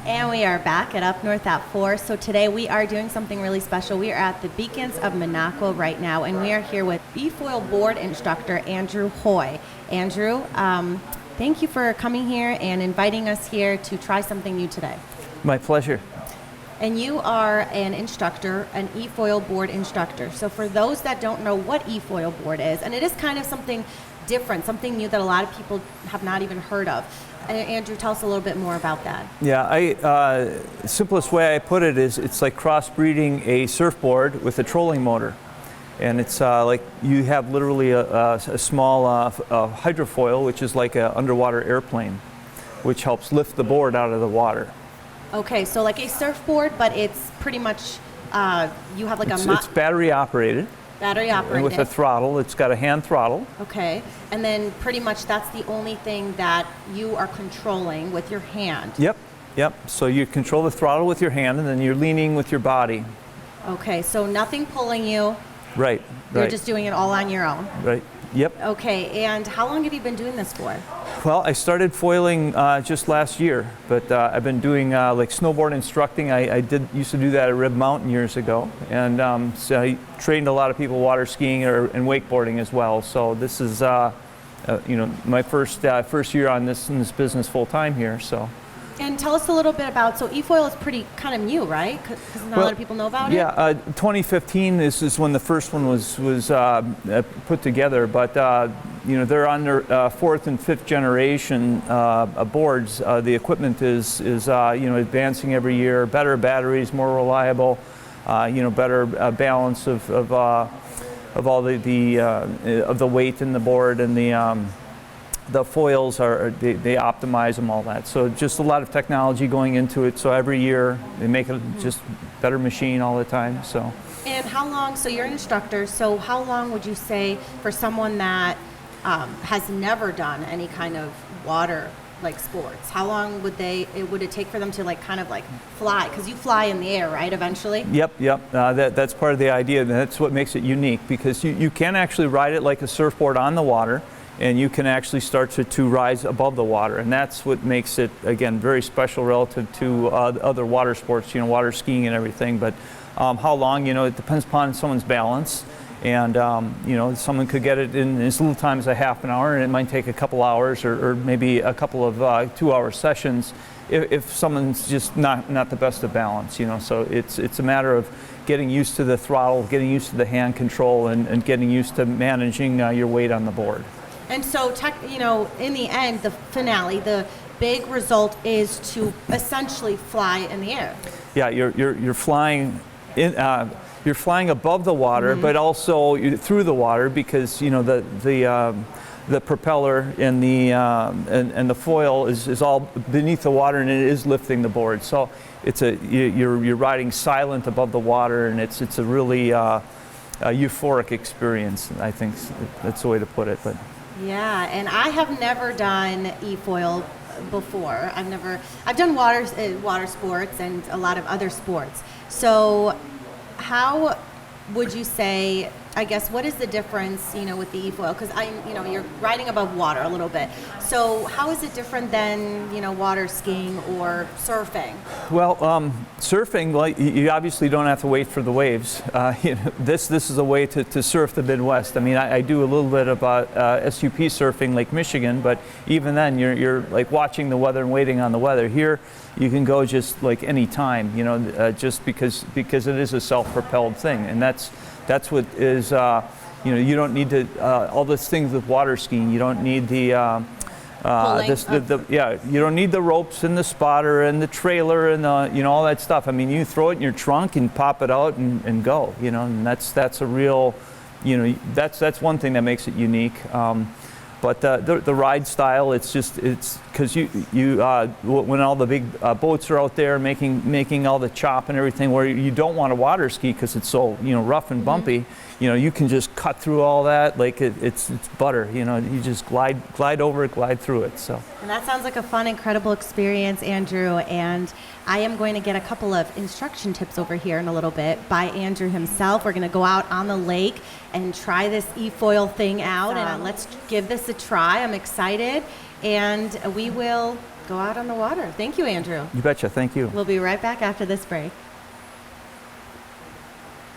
And we are back at Up North at 4. So today we are doing something really special. We are at the Beacons of Minocqua right now, and we are here with e-foil board instructor Andrew Hoy. Andrew, thank you for coming here and inviting us here to try something new today. My pleasure. And you are an instructor, an e-foil board instructor. So for those that don't know what e-foil board is, and it is kind of something different, something new that a lot of people have not even heard of. Andrew, tell us a little bit more about that. Yeah, simplest way I put it is it's like crossbreeding a surfboard with a trolling motor. And it's like you have literally a small hydrofoil, which is like an underwater airplane, which helps lift the board out of the water. Okay, so like a surfboard, but it's pretty much, you have like it's battery operated. Battery operated. And with a throttle, it's got a hand throttle. Okay, and then pretty much that's the only thing that you are controlling with your hand. Yep. So you control the throttle with your hand, and then you're leaning with your body. Okay, so nothing pulling you. Right. You're just doing it all on your own. Right. Yep. Okay, and how long have you been doing this for? Well, I started foiling just last year, but I've been doing like snowboard instructing. I used to do that at Rib Mountain years ago, and so I trained a lot of people water skiing and wakeboarding as well. So this is my first year on in this business full time here. So. And tell us a little bit about, so e-foil is pretty kind of new, right? Because not a lot of people know about it? Yeah, 2015 is when the first one was put together, but they're on their fourth and fifth generation boards. The equipment is advancing every year, better batteries, more reliable, better balance of all the weight in the board, and the foils they optimize them, all that. So just a lot of technology going into it. So every year they make it just better machine all the time. So. And how long? So you're an instructor. So how long would you say for someone that has never done any kind of water like sports? How long would it take for them to kind of fly? Because you fly in the air, right? Eventually. Yep. That's part of the idea. That's what makes it unique, because you can actually ride it like a surfboard on the water. And you can actually start to rise above the water, and that's what makes it, again, very special relative to other water sports, water skiing and everything. But how long, it depends upon someone's balance, and someone could get it in as little time as a half an hour, and it might take a couple hours or maybe a couple of 2-hour sessions if someone's just not the best of balance. So it's a matter of getting used to the throttle, getting used to the hand control, and getting used to managing your weight on the board. And so, in the end, the finale, the big result is to essentially fly in the air. Yeah, you're flying you're flying above the water, but also through the water, because the propeller and the foil is all beneath the water, and it is lifting the board. So you're riding silent above the water, and it's a really euphoric experience. I think that's the way to put it. But. Yeah, and I have never done e-foil before. I've done water sports and a lot of other sports. So how would you say, I guess, what is the difference, with the e-foil? Because you're riding above water a little bit. So how is it different than, water skiing or surfing? Well, surfing, you obviously don't have to wait for the waves. This is a way to surf the Midwest. I mean, I do a little bit about SUP surfing, Lake Michigan, but even then you're like watching the weather and waiting on the weather. Here, you can go just like any time, just because it is a self-propelled thing, and that's what is, you don't need to, all these things with water skiing, you don't need you don't need the ropes and the spotter and the trailer and all that stuff. I mean, you throw it in your trunk and pop it out and go, and that's a real, that's one thing that makes it unique. But the ride style, it's because you when all the big boats are out there making all the chop and everything, where you don't want to water ski because it's so rough and bumpy. You can just cut through all that like it's butter. You just glide over it, glide through it. So. And that sounds like a fun, incredible experience, Andrew. And I am going to get a couple of instruction tips over here in a little bit by Andrew himself. We're going to go out on the lake and try this e-foil thing out, and let's give this a try. I'm excited, and we will go out on the water. Thank you, Andrew. You betcha. Thank you. We'll be right back after this break.